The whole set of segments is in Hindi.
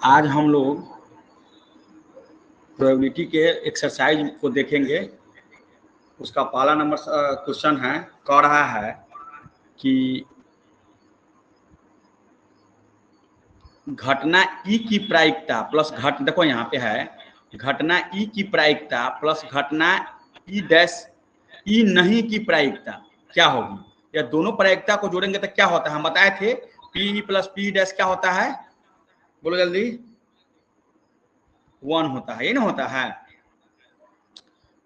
आज हम लोग प्रोबेबिलिटी के एक्सरसाइज को देखेंगे। उसका पहला नंबर क्वेश्चन है, कह रहा है कि घटना ई की प्रायिकता प्लस देखो यहाँ पे है घटना ई की प्रायिकता प्लस घटना ई डैश ई नहीं की प्रायिकता क्या होगी। या दोनों प्रायिकता को जोड़ेंगे तो क्या होता है, हम बताए थे पी प्लस पी डैश क्या होता है, बोलो जल्दी, 1 होता है, ये ना होता है।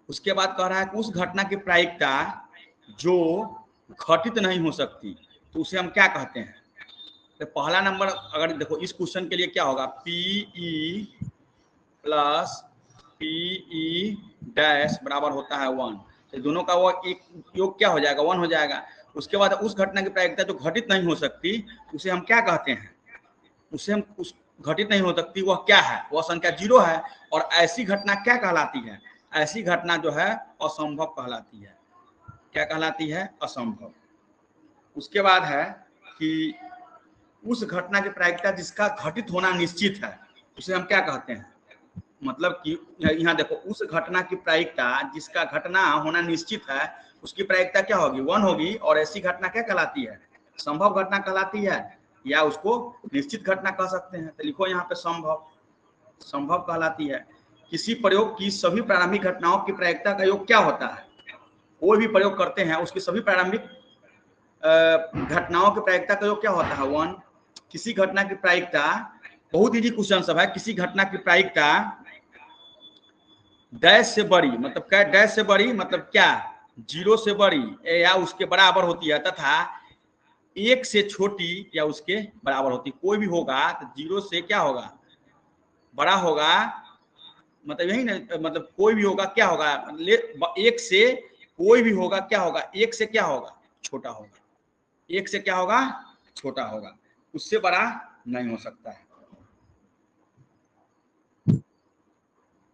उसके बाद कह रहा है कि उस घटना की प्रायिकता जो घटित नहीं हो सकती तो उसे हम क्या कहते हैं। तो पहला नंबर अगर देखो इस क्वेश्चन के लिए क्या होगा, पीई प्लस पीई डैश बराबर होता है 1। तो दोनों का वो एक योग क्या हो जाएगा, 1 हो जाएगा। उसके बाद उस घटना की प्रायिकता जो घटित नहीं हो सकती उसे हम क्या कहते हैं, उसे हम उस घटित नहीं हो सकती वह क्या है, वह संख्या 0 है। और ऐसी घटना क्या कहलाती है, ऐसी घटना जो है असंभव कहलाती है। क्या कहलाती है, असंभव। उसके बाद है कि उस घटना की प्रायिकता जिसका घटित होना निश्चित है उसे हम क्या कहते हैं। मतलब कि यहाँ देखो उस घटना की प्रायिकता जिसका घटना होना निश्चित है उसकी प्रायिकता क्या होगी, 1 होगी। और ऐसी घटना क्या कहलाती है, संभव घटना कहलाती है, या उसको निश्चित घटना कह सकते हैं। तो लिखो यहाँ पे संभव, संभव कहलाती है। किसी प्रयोग की सभी प्रारंभिक घटनाओं की प्रायिकता का योग क्या होता है, कोई भी प्रयोग करते हैं उसकी सभी प्रारंभिक घटनाओं की प्रायिकता का योग क्या होता है, 1। किसी घटना की प्रायिकता, बहुत इजी क्वेश्चन सब है, किसी घटना की प्रायिकता डैश से बड़ी, मतलब क्या डैश से बड़ी, मतलब क्या 0 से बड़ी या उसके बराबर होती है, तथा 1 से छोटी या उसके बराबर होती है। कोई भी होगा तो 0 से क्या होगा, बड़ा होगा, मतलब यही ना, मतलब कोई भी होगा क्या होगा, 1 से कोई भी होगा क्या होगा, 1 से क्या होगा, छोटा होगा। 1 से क्या होगा, छोटा होगा, उससे बड़ा नहीं हो सकता है।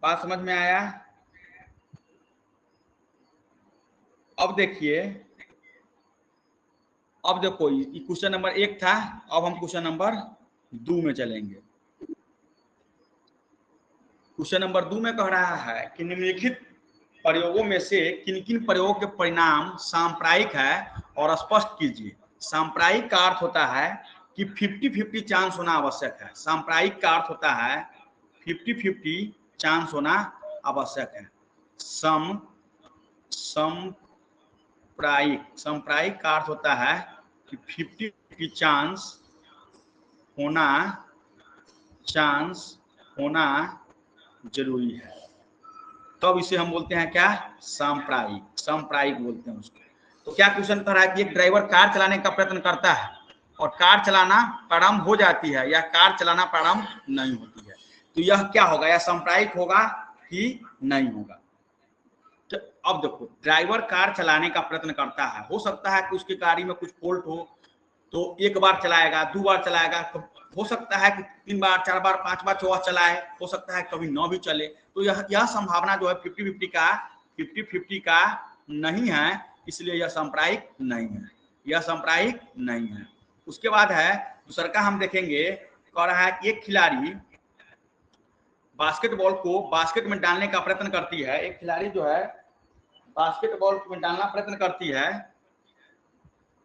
बात समझ में आया। अब देखिए, अब देखो ये क्वेश्चन नंबर 1 था, अब हम क्वेश्चन नंबर 2 में चलेंगे। क्वेश्चन नंबर 2 में कह रहा है कि निम्नलिखित प्रयोगों में से किन किन प्रयोगों के परिणाम सांप्रायिक है और स्पष्ट कीजिए। सांप्रायिक का अर्थ होता है कि 50-50 चांस होना आवश्यक है। सांप्रायिक का अर्थ होता है 50-50 चांस होना आवश्यक है। सांप्रायिक का अर्थ होता है कि 50-50 चांस होना जरूरी है, तब इसे हम बोलते हैं क्या, सांप्रायिक बोलते हैं उसको। तो क्या क्वेश्चन कर रहा है कि एक ड्राइवर कार चलाने का प्रयत्न करता है और कार चलाना प्रारंभ हो जाती है या कार चलाना प्रारंभ नहीं होती है, तो यह क्या होगा, यह सांप्रायिक होगा कि नहीं होगा। तो अब देखो ड्राइवर कार चलाने का प्रयत्न करता है, हो सकता है कि उसकी गाड़ी में कुछ फॉल्ट हो, तो 1 बार चलाएगा, 2 बार चलाएगा, हो सकता है कि 3 बार 4 बार 5 बार 4 चलाए, हो सकता है कभी न भी चले। तो यह संभावना जो है 50-50 का नहीं है, इसलिए यह सांप्रायिक नहीं है, यह सांप्रायिक नहीं है। उसके बाद है दूसरा का हम देखेंगे, कह रहा है कि एक खिलाड़ी बास्केटबॉल को बास्केट में डालने का प्रयत्न करती है। एक खिलाड़ी जो है बास्केटबॉल में डालना प्रयत्न करती है,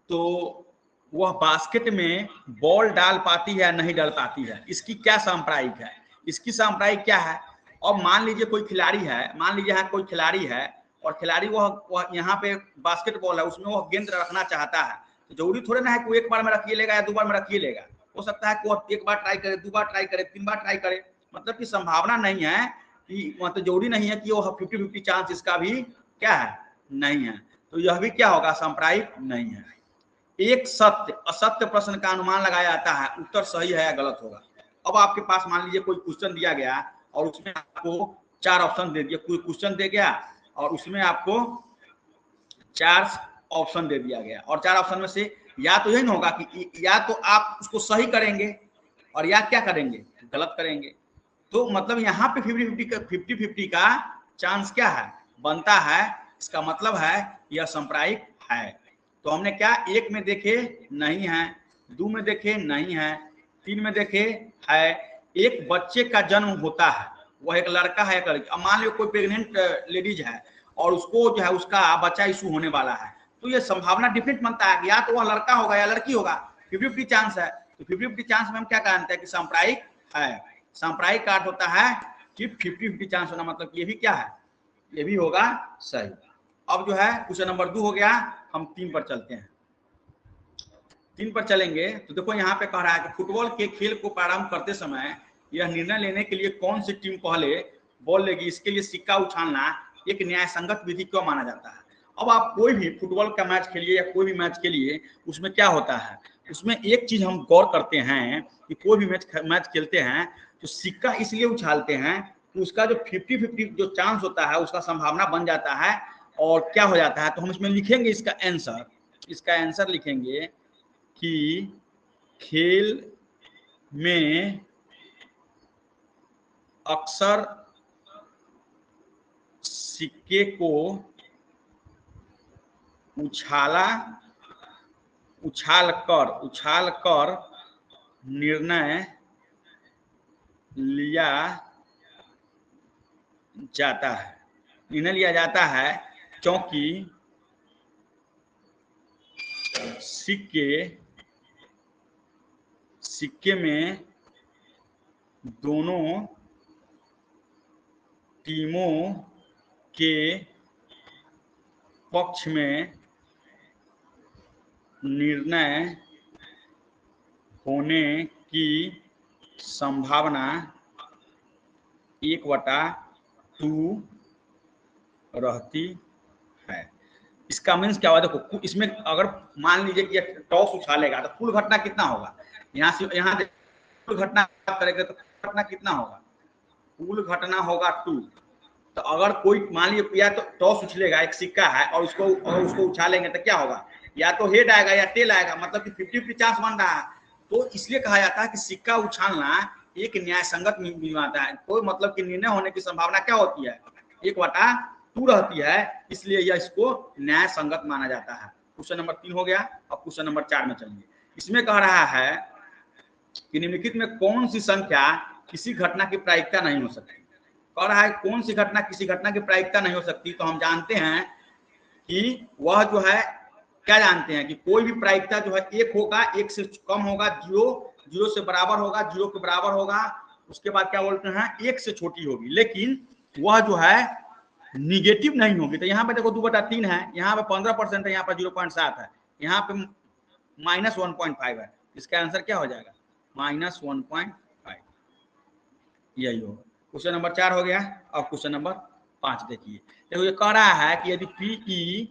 तो वह बास्केट में बॉल डाल पाती है या नहीं डाल पाती है, इसकी क्या सांप्रायिक है, इसकी सांप्रायिक क्या है। अब मान लीजिए कोई खिलाड़ी है, मान लीजिए यहाँ कोई खिलाड़ी है और खिलाड़ी वह यहाँ पे बास्केटबॉल है, उसमें वह गेंद रखना चाहता है, तो जरूरी थोड़े ना है कि 1 बार में रखिए लेगा या 2 बार में रखिए लेगा। हो सकता है कि वह 1 बार ट्राई करे, 2 बार ट्राई करे, 3 बार ट्राई करे, मतलब कि संभावना नहीं है कि, मतलब जरूरी नहीं है कि वो 50-50 चांस इसका भी क्या है, नहीं है। तो यह भी क्या होगा, सांप्रायिक नहीं है। एक सत्य असत्य प्रश्न का अनुमान लगाया जाता है, उत्तर सही है या गलत होगा। अब आपके पास मान लीजिए कोई क्वेश्चन दिया गया और उसमें आपको 4 ऑप्शन दे दिया, कोई क्वेश्चन दे गया और उसमें आपको 4 ऑप्शन दे दिया गया, और 4 ऑप्शन में से या तो यही नहीं होगा कि या तो आप उसको सही करेंगे और या क्या करेंगे, गलत करेंगे। तो मतलब यहाँ पे 50-50 का चांस क्या है, बनता है। इसका मतलब है यह सांप्रायिक है। तो हमने क्या, 1 में देखे नहीं है, 2 में देखे नहीं है, 3 में देखे है, एक बच्चे का जन्म होता है, वह एक लड़का है एक लड़की। अब मान लो कोई प्रेग्नेंट लेडीज है और उसको जो है उसका बच्चा इशू होने वाला है, तो ये संभावना डिफरेंट बनता है कि या तो वह लड़का होगा या लड़की होगा, 50-50 चांस है। तो 50-50 चांस में हम क्या जानते हैं कि सांप्रदायिक है। सांप्रदायिक का अर्थ होता है कि 50-50 चांस होना, मतलब ये भी क्या है, ये भी होगा सही। अब जो है क्वेश्चन नंबर 2 हो गया, हम 3 पर चलते हैं। 3 पर चलेंगे तो देखो यहाँ पे कह रहा है कि फुटबॉल के खेल को प्रारंभ करते समय यह निर्णय लेने के लिए कौन सी टीम पहले बॉल लेगी, इसके लिए सिक्का उछालना एक न्याय संगत विधि क्यों माना जाता है। अब आप कोई भी फुटबॉल का मैच खेलिए या कोई भी मैच खेलिए, उसमें क्या होता है, उसमें एक चीज हम गौर करते हैं कि कोई भी मैच खेलते हैं तो सिक्का इसलिए उछालते हैं कि उसका जो 50-50 जो चांस होता है उसका संभावना बन जाता है और क्या हो जाता है। तो हम इसमें लिखेंगे इसका आंसर लिखेंगे कि खेल में अक्सर सिक्के को उछाल कर निर्णय लिया जाता है क्योंकि सिक्के में दोनों टीमों के पक्ष में निर्णय होने की संभावना 1/2 रहती है। इसका मीन्स क्या हुआ, देखो इसमें अगर मान लीजिए कि टॉस उछालेगा तो कुल घटना कितना होगा, यहाँ से यहाँ कुल घटना करेगा तो घटना कितना होगा, कुल घटना होगा 2। तो अगर कोई मान लीजिए या तो टॉस उछलेगा, एक सिक्का है और उसको उछालेंगे तो क्या होगा, या तो हेड आएगा या टेल आएगा, मतलब कि 50-50 चांस बन रहा है। तो इसलिए कहा जाता है कि सिक्का उछालना एक न्याय संगत आता है, तो मतलब कि निर्णय होने की संभावना क्या होती है, 1/2 रहती है, इसलिए यह इसको न्याय संगत माना जाता है। क्वेश्चन नंबर 3 हो गया। अब क्वेश्चन नंबर 4 में चलिए। इसमें कह रहा है कि निम्नलिखित में कौन सी संख्या किसी घटना की प्रायिकता नहीं हो सकती। कह रहा है कौन सी घटना किसी घटना की प्रायिकता नहीं हो सकती, तो हम जानते हैं कि वह जो है क्या जानते हैं कि कोई भी प्रायिकता जो है 1 होगा, 1 से कम होगा, 0 से बराबर होगा, 0 के बराबर होगा, उसके बाद क्या बोलते हैं 1 से छोटी होगी, लेकिन वह जो है निगेटिव नहीं होगी। तो यहाँ पे देखो 2/3 है, यहाँ पे 15% है, यहाँ पर 0.7 है, यहाँ पे -1.5 है। इसका आंसर क्या हो जाएगा, -1.5, यही होगा। क्वेश्चन नंबर 4 हो गया। अब क्वेश्चन नंबर 5 देखिए। देखो ये कह रहा है कि यदि PE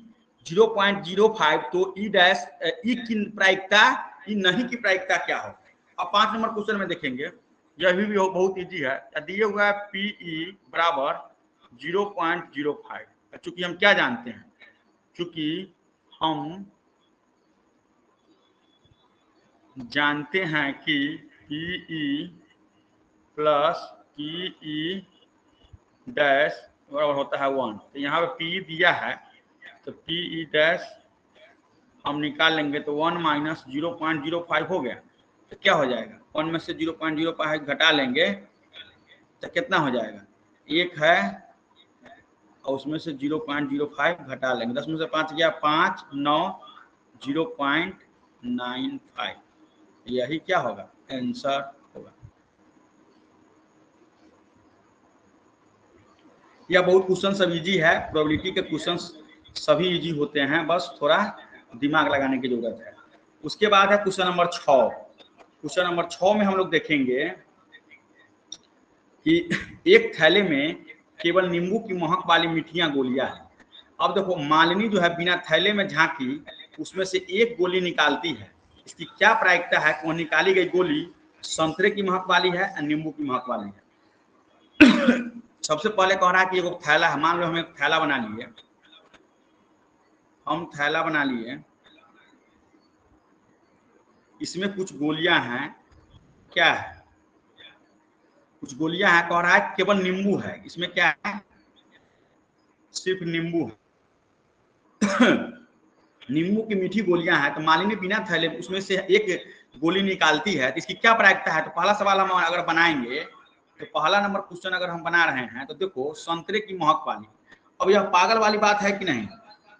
0.05 तो ई की प्रायिकता, ई नहीं की प्रायिकता क्या हो। अब 5 नंबर क्वेश्चन में देखेंगे, यह भी बहुत इजी है। दिए हुआ है PE बराबर 0.05। चूंकि हम क्या जानते हैं, चूंकि हम जानते हैं कि PE प्लस PE डैश बराबर होता है 1। तो यहाँ पे PE दिया है तो PE डैश हम निकाल लेंगे तो 1 माइनस 0.05 हो गया। तो क्या हो जाएगा, 1 में से 0.05 घटा लेंगे तो कितना हो जाएगा, 1 है और उसमें से 0.05 घटा लेंगे, 10 में से 5 गया 5, 9, 0.95, यही क्या होगा आंसर होगा। यह बहुत क्वेश्चन सब इजी है, प्रोबेबिलिटी के क्वेश्चन सभी इजी होते हैं, बस थोड़ा दिमाग लगाने की जरूरत है। उसके बाद है क्वेश्चन नंबर 6। क्वेश्चन नंबर 6 में हम लोग देखेंगे कि एक थैले में केवल नींबू की महक वाली मिठियां गोलियां हैं। अब देखो मालिनी जो है बिना थैले में झांकी उसमें से एक गोली निकालती है, इसकी क्या प्रायिकता है कि वह निकाली गई गोली संतरे की महक वाली है या नींबू की महक वाली है। सबसे पहले कह रहा है कि एक थैला है, मान लो हम एक थैला बना लिए, इसमें कुछ गोलियां हैं, क्या है, कुछ गोलियां हैं, कह रहा है केवल नींबू है, इसमें क्या है सिर्फ नींबू है। नींबू की मीठी गोलियां हैं। तो मालिनी बिना थैले उसमें से एक गोली निकालती है तो इसकी क्या प्रायिकता है। तो पहला सवाल हम अगर बनाएंगे तो पहला नंबर क्वेश्चन अगर हम बना रहे हैं तो देखो संतरे की महक वाली, अब यह पागल वाली बात है कि नहीं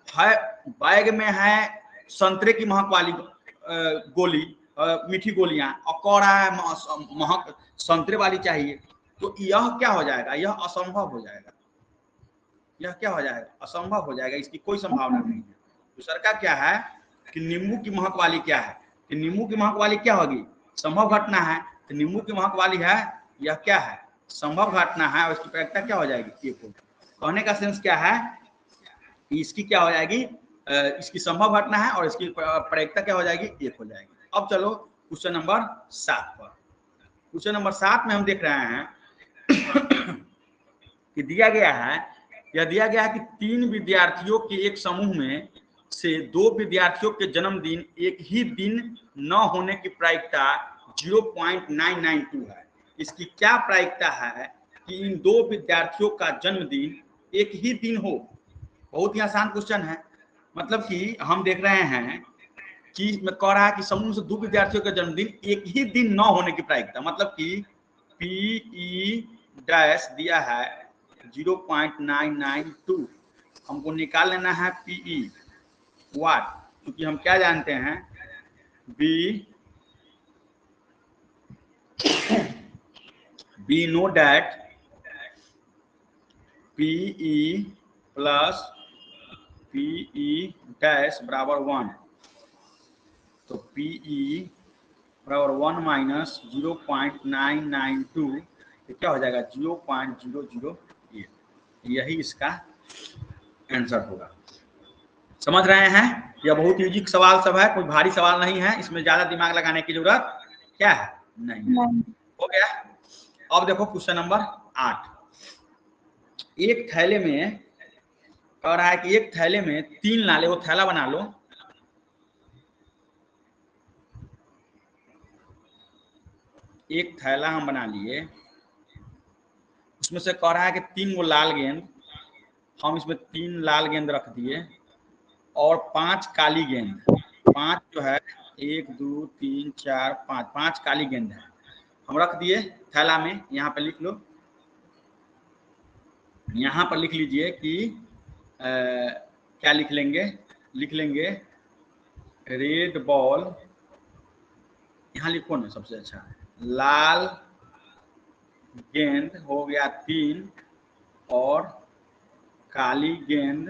है, बैग में है संतरे की महक वाली गोली, मीठी गोलियां, और कह रहा है महक संतरे वाली चाहिए, तो यह क्या हो जाएगा, यह असंभव हो जाएगा, यह क्या हो जाएगा, असंभव हो जाएगा, इसकी कोई संभावना नहीं है। दूसरा का क्या है कि नींबू की महक वाली क्या है, कि नींबू की महक वाली क्या होगी, संभव घटना है, तो नींबू की महक वाली है, यह क्या है, संभव घटना है, और इसकी प्रायिकता क्या हो जाएगी, एक होगी। कहने का सेंस क्या है कि इसकी क्या हो जाएगी, इसकी संभव घटना है और इसकी प्रायिकता क्या हो जाएगी, एक हो जाएगी। अब चलो क्वेश्चन नंबर 7 पर। क्वेश्चन नंबर 7 में हम देख रहे हैं कि दिया गया है, यह दिया गया है कि 3 विद्यार्थियों के एक समूह में से 2 विद्यार्थियों के जन्मदिन एक ही दिन न होने की प्रायिकता 0.992 है। इसकी क्या प्रायिकता है कि इन 2 विद्यार्थियों का जन्मदिन एक ही दिन हो। बहुत ही आसान क्वेश्चन है, मतलब कि हम देख रहे हैं कि मैं कह रहा है कि समूह से 2 विद्यार्थियों का जन्मदिन एक ही दिन न होने की प्रायिकता, मतलब कि पी डैश दिया है 0.992, हमको निकाल लेना है पीई वाट, क्योंकि हम क्या जानते हैं we know that PE plus PE dash बराबर 1, तो पीई बराबर 1 माइनस 0.992, तो क्या हो जाएगा 0.008, यही इसका आंसर होगा। समझ रहे हैं, यह बहुत इजी सवाल सब है, कोई भारी सवाल नहीं है, इसमें ज्यादा दिमाग लगाने की जरूरत क्या है, नहीं है। हो गया। अब देखो क्वेश्चन नंबर 8, एक थैले में कह रहा है कि एक थैले में 3 लाल, वो थैला बना लो, एक थैला हम बना लिए, उसमें से कह रहा है कि 3 गो लाल गेंद, हम इसमें 3 लाल गेंद रख दिए और 5 काली गेंद, 5 जो है 1 2 3 4 5, 5 काली गेंद है, हम रख दिए थैला में। यहाँ पर लिख लो, यहाँ पर लिख लीजिए कि क्या लिख लेंगे रेड बॉल, यहाँ लिखो ना सबसे अच्छा, लाल गेंद हो गया 3 और काली गेंद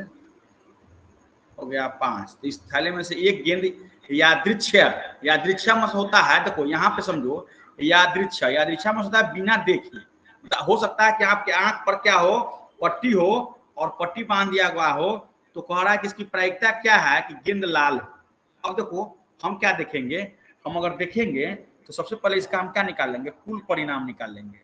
हो गया 5। तो इस थैले में से एक गेंद यादृच्छा में होता है, देखो यहाँ पे समझो, यादृच्छा में होता है बिना देखे, हो सकता है कि आपके आंख पर क्या हो, पट्टी हो और पट्टी बांध दिया हुआ हो, तो कह रहा है कि इसकी प्रायिकता क्या है कि गेंद लाल हो। अब देखो हम क्या देखेंगे, हम अगर देखेंगे तो सबसे पहले इसका हम क्या निकाल लेंगे, कुल परिणाम निकाल लेंगे,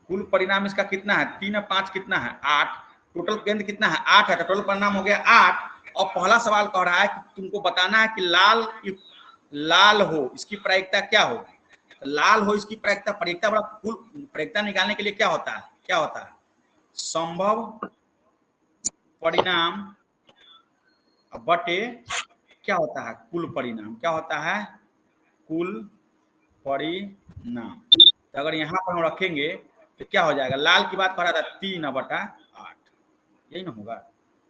कुल परिणाम इसका कितना है, 3 और 5 कितना है 8, टोटल गेंद कितना है 8 है, टोटल परिणाम हो गया 8। और पहला सवाल कह रहा है कि तुमको बताना है कि लाल हो इसकी प्रायिकता क्या होगी, तो लाल हो इसकी प्रायिकता, कुल प्रायिकता निकालने के लिए क्या होता है संभव परिणाम बटे क्या होता है कुल परिणाम, क्या होता है कुल परिणाम। तो अगर यहाँ पर हम रखेंगे तो क्या हो जाएगा, लाल की बात कर रहा था 3/8, यही ना होगा,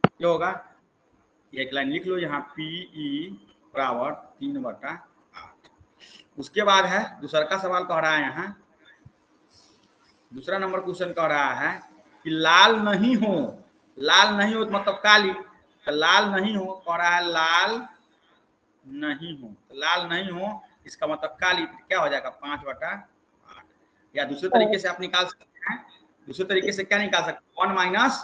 ये होगा, एक लाइन लिख लो यहाँ पीई बराबर 3/8। उसके बाद है दूसरा का सवाल कह रहा है, यहाँ दूसरा नंबर क्वेश्चन कह रहा है कि लाल नहीं हो तो मतलब काली, तो लाल नहीं हो कह रहा है, लाल नहीं हो इसका मतलब काली, क्या हो जाएगा 5/8। या दूसरे तरीके से आप निकाल सकते हैं, दूसरे तरीके से क्या निकाल सकते हैं, 1 माइनस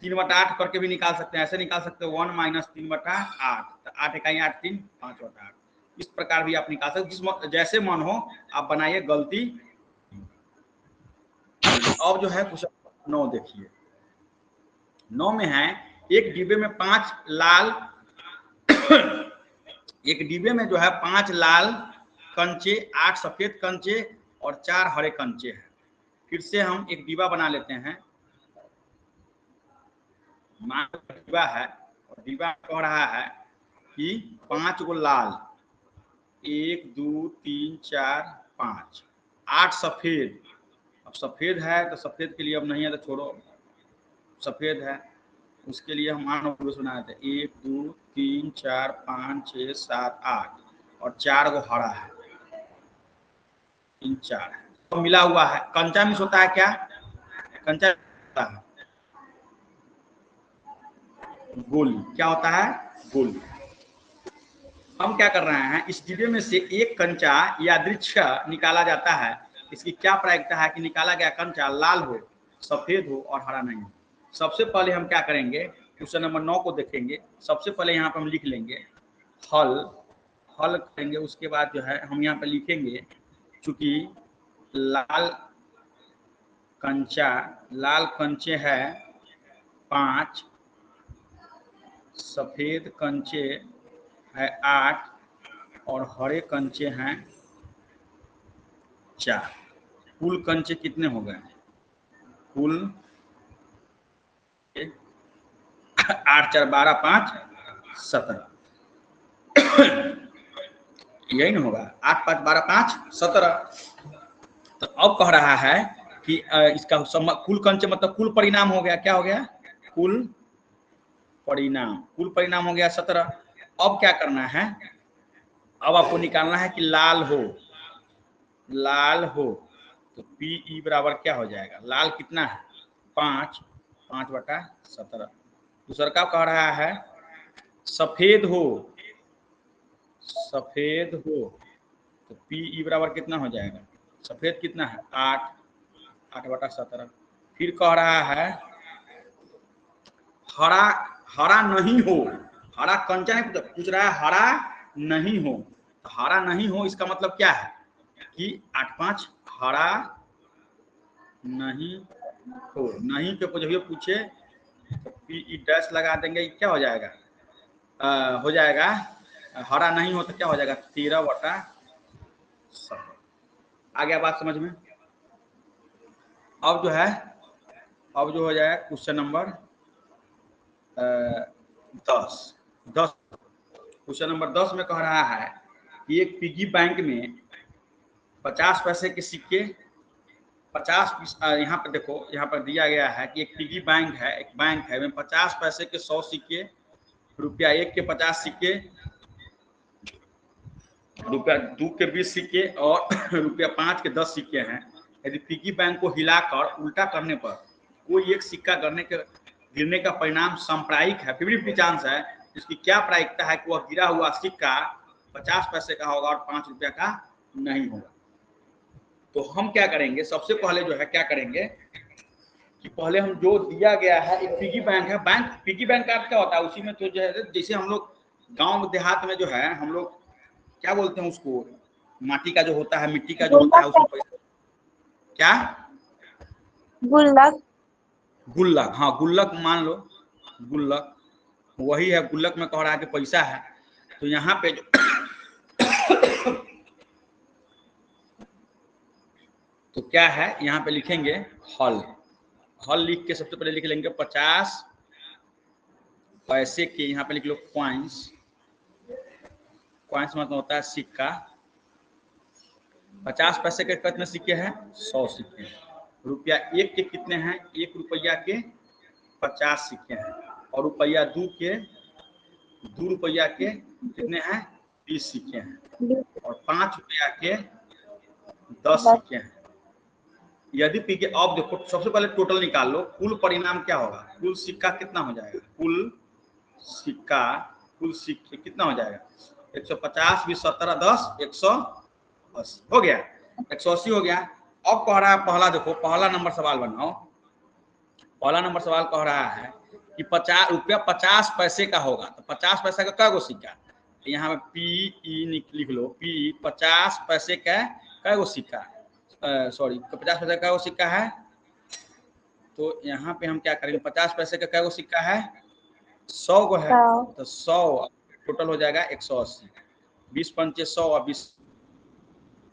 3/8 करके भी निकाल सकते हैं, ऐसे निकाल सकते हो 1 माइनस 3/8, तो 8 इकाई 8 3 5/8, इस प्रकार भी आप निकाल सकते, जिस जैसे मन हो आप बनाइए, गलती। अब जो है क्वेश्चन 9 देखिए, 9 में है एक डिब्बे में 5 लाल एक डिब्बे में जो है 5 लाल कंचे, 8 सफेद कंचे और 4 हरे कंचे हैं। फिर से हम एक डिब्बा बना लेते हैं, डिब्बा है डिब्बा कह रहा है कि 5 गो लाल, 1 2 3 4 5, 8 सफेद। अब सफेद है तो सफेद के लिए अब नहीं है तो छोड़ो, सफेद है उसके लिए हम मान बनाए थे 1 2 3 4 5 6 7 8 और 4 गो हरा है, 3 4 है तो मिला हुआ है। कंचा मिस होता है क्या? कंचा होता है गोली। क्या होता है? गोली। हम क्या कर रहे हैं, इस डिब्बे में से एक कंचा यादृच्छ निकाला जाता है। इसकी क्या प्रायिकता है कि निकाला गया कंचा लाल हो, सफेद हो और हरा नहीं हो। सबसे पहले हम क्या करेंगे, क्वेश्चन नंबर 9 को देखेंगे। सबसे पहले यहाँ पर हम लिख लेंगे हल, हल करेंगे। उसके बाद जो है हम यहाँ पे लिखेंगे, चूंकि लाल कंचा, लाल कंचे है 5, सफेद कंचे है 8 और हरे कंचे हैं 4। कुल कंचे कितने हो गए? कुल 8 4 12 5 17, यही ना होगा, 8 5 12 5 17। तो अब कह रहा है कि इसका कुल कंचे मतलब कुल परिणाम हो गया। क्या हो गया? कुल परिणाम। कुल परिणाम हो गया 17। अब क्या करना है, अब आपको निकालना है कि लाल हो, लाल हो तो पी बराबर क्या हो जाएगा? लाल कितना है? 5, 5/17। दूसरा क्या कह रहा है? सफेद हो, सफेद हो तो पी बराबर कितना हो जाएगा? सफेद कितना है? 8, 8/17। फिर कह रहा है हरा, हरा नहीं हो। हरा कंचा नहीं पूछ रहा है, हरा नहीं हो। तो हरा नहीं हो इसका मतलब क्या है कि 8 5 हरा नहीं हो। नहीं के जब ये पूछे तो पी डैश लगा देंगे, क्या हो जाएगा? हो जाएगा हरा नहीं हो तो क्या हो जाएगा? 13/17। आ गया बात समझ में? अब जो है, अब जो हो जाए क्वेश्चन नंबर 10। क्वेश्चन नंबर 10 में कह रहा है कि एक पिगी बैंक में 50 पैसे के सिक्के 50, यहाँ पर देखो, यहाँ पर दिया गया है कि एक पिगी बैंक है, एक बैंक है में 50 पैसे के 100 सिक्के, रुपया 1 के 50 सिक्के, रुपया 2 के 20 सिक्के और रुपया 5 के 10 सिक्के हैं। यदि पिगी बैंक को हिलाकर उल्टा करने पर कोई एक सिक्का गिरने का परिणाम सांप्रायिक है, 50-50 चांस है, इसकी क्या प्रायिकता है कि वह गिरा हुआ सिक्का 50 पैसे का होगा और 5 रुपया का नहीं होगा। तो हम क्या करेंगे, सबसे पहले जो है क्या करेंगे कि पहले हम जो दिया गया है, एक पिगी बैंक है, बैंक पिगी बैंक का क्या होता है, उसी में तो जो है जैसे हम लोग गांव देहात में जो है हम लोग क्या बोलते हैं उसको, माटी का जो होता है, मिट्टी का जो होता है उसमें पैसा, क्या? गुल्लक। गुल्लक, हाँ गुल्लक मान लो, गुल्लक वही है। गुल्लक में कह रहा है कि पैसा है। तो यहाँ पे जो तो क्या है, यहाँ पे लिखेंगे हल। हल लिख के सबसे पहले लिख लेंगे 50 पैसे के, यहाँ पे लिख लो कॉइन्स। कॉइन्स मतलब होता है सिक्का। 50 पैसे के कितने सिक्के हैं? 100 सिक्के हैं। रुपया 1 के कितने हैं? 1 रुपया के 50 सिक्के हैं। और रुपया 2 के, 2 रुपया के कितने हैं? 20 सिक्के हैं। और 5 रुपया के 10 सिक्के हैं। यदि पी के, अब देखो सबसे पहले टोटल निकाल लो, कुल परिणाम क्या होगा? कुल सिक्का कितना हो जाएगा? कुल सिक्का, कुल सिक्के कितना हो जाएगा? 150 20 17 10 180 हो गया, 180 हो गया। अब कह रहा है पहला, देखो पहला नंबर सवाल बनाओ। पहला नंबर सवाल कह रहा है कि 50 रुपया 50 पैसे का होगा, तो 50 पैसे का कै गो सिक्का? तो यहाँ पे पी लिख लो, पी 50 पैसे का कै गो सिक्का, सॉरी 50 पैसे का वो सिक्का है। तो यहाँ पे हम क्या करेंगे, 50 पैसे का कै गो सिक्का है? 100 गो है। तो 100 टोटल हो जाएगा 180। 20 पंचे 100 और 20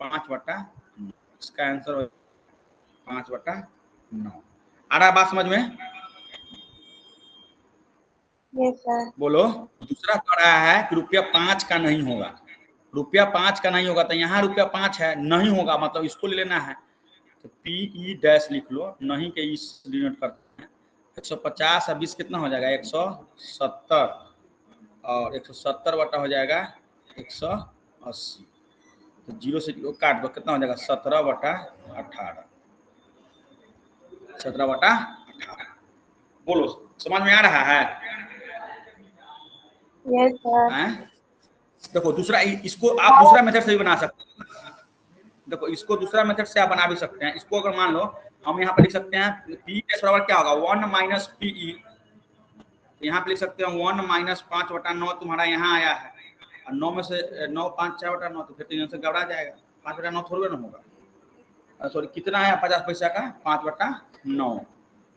5/9। इसका आंसर 5/9। आ रहा बात समझ में? Yes sir. बोलो। दूसरा कह रहा है कि ₹5 का नहीं होगा, ₹5 का नहीं होगा, तो यहाँ ₹5 है, नहीं होगा मतलब इसको ले लेना है, तो PE डैश लिख लो, नहीं के इस डिनोट करते हैं। 150 और 20 कितना हो जाएगा 170, और 170 बटा हो जाएगा 180, तो 0 से काट दो, कितना हो जाएगा 17 बटा 18, 17 बटा 18। बोलो समझ में आ रहा है? Yes sir. देखो दूसरा, इसको आप दूसरा मेथड से भी बना सकते हैं। देखो इसको दूसरा मेथड से आप बना भी सकते हैं। इसको अगर मान लो हम यहाँ पे लिख सकते हैं P के बराबर क्या होगा 1 माइनस PE, यहाँ पे लिख सकते हैं 1 माइनस 5 बटा 9 तुम्हारा यहाँ आया है, और 9 में से 9 5 4 बटा 9, तो फिर 3 से घबरा जाएगा, 5 बटा 9 थोड़ा ना होगा, सॉरी कितना आया 50 पैसा का 5 बटा 9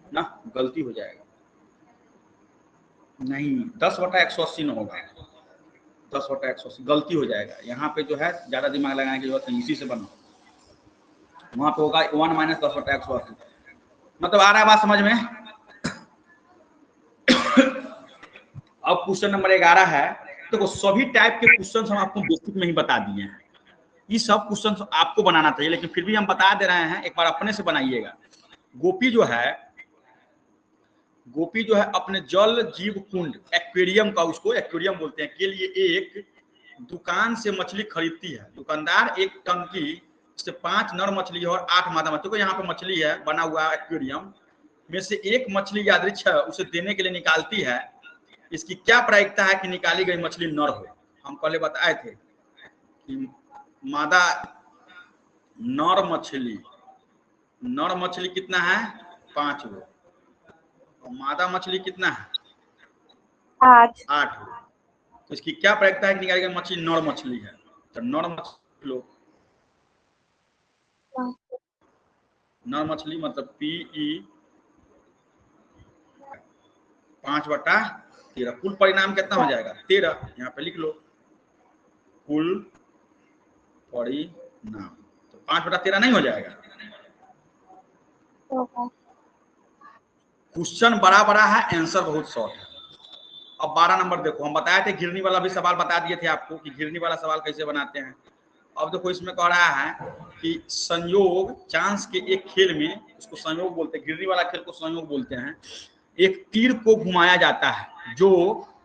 ना, गलती हो जाएगा, नहीं 10 बटा 180 न होगा, 10 बटा 180 गलती हो जाएगा। यहाँ पे जो है ज्यादा दिमाग लगाने की जरूरत नहीं, इसी से बनो, वहां पे होगा 1 माइनस 10 बटा 180। मतलब आ रहा है बात समझ में? अब क्वेश्चन नंबर 11 है। देखो सभी टाइप के क्वेश्चन हम आपको बेसिक में ही बता दिए हैं, ये सब क्वेश्चन आपको बनाना चाहिए, लेकिन फिर भी हम बता दे रहे हैं, एक बार अपने से बनाइएगा। गोपी जो है अपने जल जीव कुंड एक्वेरियम का, उसको एक्वेरियम बोलते हैं, के लिए एक दुकान से मछली खरीदती है। दुकानदार एक टंकी से 5 नर मछली और 8 मादा मछली, तो यहाँ पे मछली है बना हुआ एक्वेरियम में से एक मछली यादृच्छ है उसे देने के लिए निकालती है। इसकी क्या प्रायिकता है कि निकाली गई मछली नर हो? हम पहले बताए थे कि मादा नर मछली कितना है 5 गो, और मादा मछली कितना है 8 गो, तो इसकी क्या प्रायिकता है कि निकाली गई मछली नर मछली है? तो नर मछली मतलब PE 5/13, कुल परिणाम कितना हो जाएगा 13, यहाँ पे लिख लो कुल परिणाम, तो 5/13 नहीं हो जाएगा? क्वेश्चन बड़ा है, आंसर बहुत शॉर्ट है। अब 12 नंबर देखो, हम बताए थे घिरनी वाला भी सवाल बता दिए थे आपको कि घिरनी वाला सवाल कैसे बनाते हैं। अब देखो इसमें कह रहा है कि संयोग चांस के एक खेल में, उसको संयोग बोलते हैं, घिरनी वाला खेल को संयोग बोलते हैं, एक तीर को घुमाया जाता है जो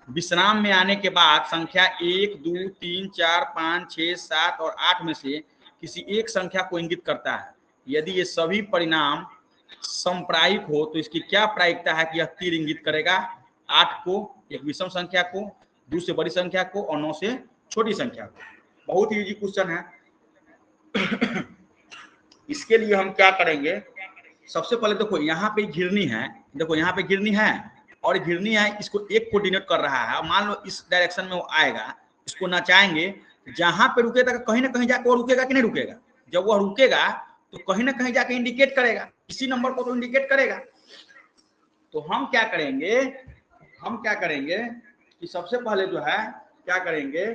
विश्राम में आने के बाद संख्या 1 2 3 4 5 6 7 और 8 में से किसी एक संख्या को इंगित करता है। यदि ये सभी परिणाम समप्रायिक हो तो इसकी क्या प्रायिकता है कि यह तीर इंगित करेगा 8 को, एक विषम संख्या को, 2 से बड़ी संख्या को, और 9 से छोटी संख्या को। बहुत ही इजी क्वेश्चन है। इसके लिए हम क्या करेंगे, सबसे पहले देखो यहाँ पे घिरनी है, देखो यहाँ पे घिरनी है और घिरनी है, इसको एक को डिनोट कर रहा है। मान लो इस डायरेक्शन में वो आएगा, इसको नचाएंगे, जहां पे रुकेगा कहीं ना कहीं जाकर वो रुकेगा कि नहीं रुकेगा? जब वह रुकेगा तो कहीं ना कहीं जाके इंडिकेट करेगा, इसी नंबर को तो इंडिकेट करेगा। तो हम क्या करेंगे कि सबसे पहले जो है क्या करेंगे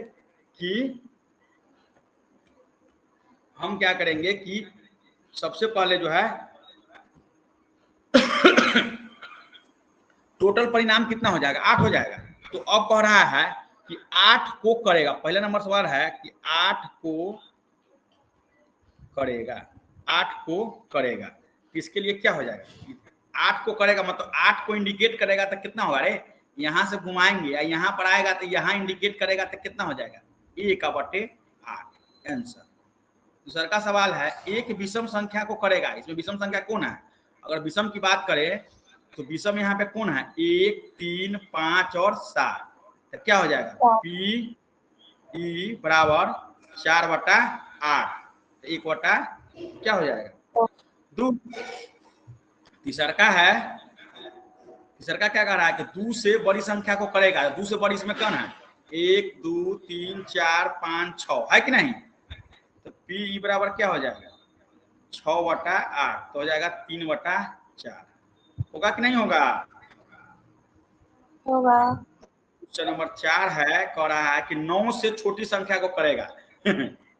कि सबसे पहले जो है टोटल परिणाम कितना हो जाएगा 8 हो जाएगा। तो अब कह रहा है कि 8 को करेगा, पहला नंबर सवाल है कि 8 को करेगा, इसके लिए क्या हो जाएगा 8 को करेगा, मतलब 8 को इंडिकेट करेगा तो कितना होगा रे, यहां से घुमाएंगे या यहां पर आएगा तो यहां इंडिकेट करेगा तो कितना हो जाएगा 1/8 आंसर। दूसरा का सवाल है एक विषम संख्या को करेगा, इसमें विषम संख्या कौन है? अगर विषम की बात करें तो विषम यहाँ पे कौन है 1 3 5 और 7, तो क्या हो जाएगा PE बराबर 4/8, 1 क्या हो जाएगा 2। तीसरा क्या कह रहा है कि 2 से बड़ी संख्या को करेगा, 2 से बड़ी इसमें कौन है 1 2 3 4 5 6 है कि नहीं? तो PE बराबर क्या हो जाएगा 6/8, तो हो जाएगा 3/4, होगा कि नहीं होगा? क्वेश्चन नंबर 4 है, कह रहा है कि 9 से छोटी संख्या को करेगा।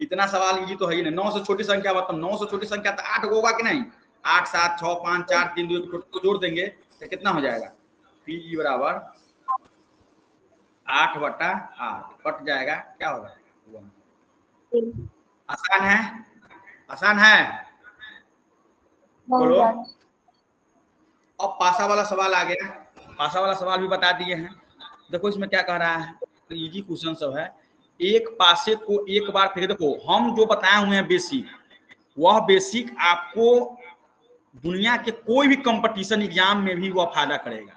इतना सवाल इजी तो है ही नहीं, 9 से छोटी संख्या मतलब 9 से छोटी संख्या तो 8 होगा कि नहीं? 8 7 6 5 4 3 2 को जोड़ देंगे तो कितना हो जाएगा PE बराबर 8/8 कट जाएगा, क्या होगा? आसान है, आसान है, बोलो। अब पासा वाला सवाल आ गया, पासा वाला सवाल भी बता दिए हैं। देखो इसमें क्या कह रहा है, तो इजी क्वेश्चन सब है। एक पासे को एक बार फेंक, देखो हम जो बताए हुए हैं बेसिक, वह बेसिक आपको दुनिया के कोई भी कंपटीशन एग्जाम में भी वह फायदा करेगा।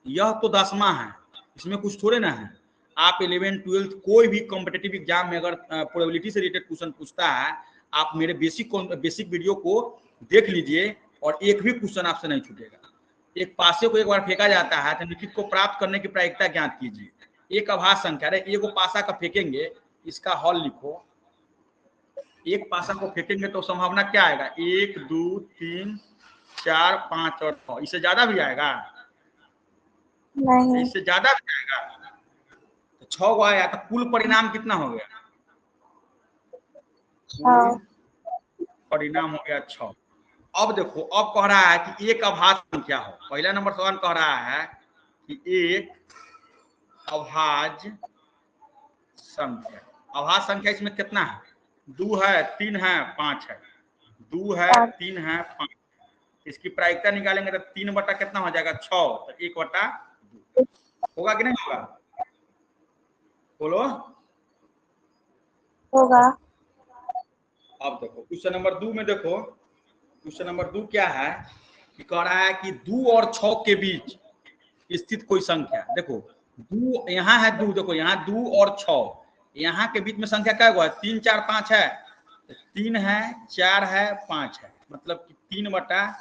यह तो 10वां है, इसमें कुछ थोड़े ना है। आप 11th 12th कोई भी कॉम्पिटेटिव एग्जाम में अगर प्रोबेबिलिटी से रिलेटेड क्वेश्चन पूछता है, आप मेरे बेसिक वीडियो को देख लीजिए और एक भी क्वेश्चन आपसे नहीं छूटेगा। एक पासे को एक बार फेंका जाता है तो निश्चित को प्राप्त करने की प्रायिकता ज्ञात कीजिए। एक आभास संख्या, अरे एगो पासा का फेंकेंगे, इसका हल लिखो। एक पासा को फेंकेंगे तो संभावना क्या आएगा? 1 2 3 4 5 और 6, इससे ज्यादा भी आएगा? नहीं, इससे ज्यादा भी आएगा। तो 6 को आया तो कुल परिणाम कितना हो गया? परिणाम हो गया 6। अब देखो, अब कह रहा है कि एक अभाज्य संख्या हो। पहला नंबर सवाल कह रहा है कि एक अभाज्य संख्या। अभाज्य संख्या इसमें कितना है? 2 है, 3 है, 5 है। 2 है, 3 है, 5। इसकी प्रायिकता निकालेंगे तो 3 बटा कितना हो जाएगा? 6। तो 1/2 होगा कि नहीं होगा? बोलो। होगा। अब देखो क्वेश्चन नंबर 2 में, देखो क्वेश्चन नंबर 2 क्या है कि कह रहा है कि 2 और 6 के बीच स्थित कोई संख्या। देखो 2 यहाँ है, 2 देखो यहाँ 2 और 6, यहाँ के बीच में संख्या क्या हुआ? 3 4 5 है। 3 है, 4 है, 5 है, मतलब कि 3 बटा,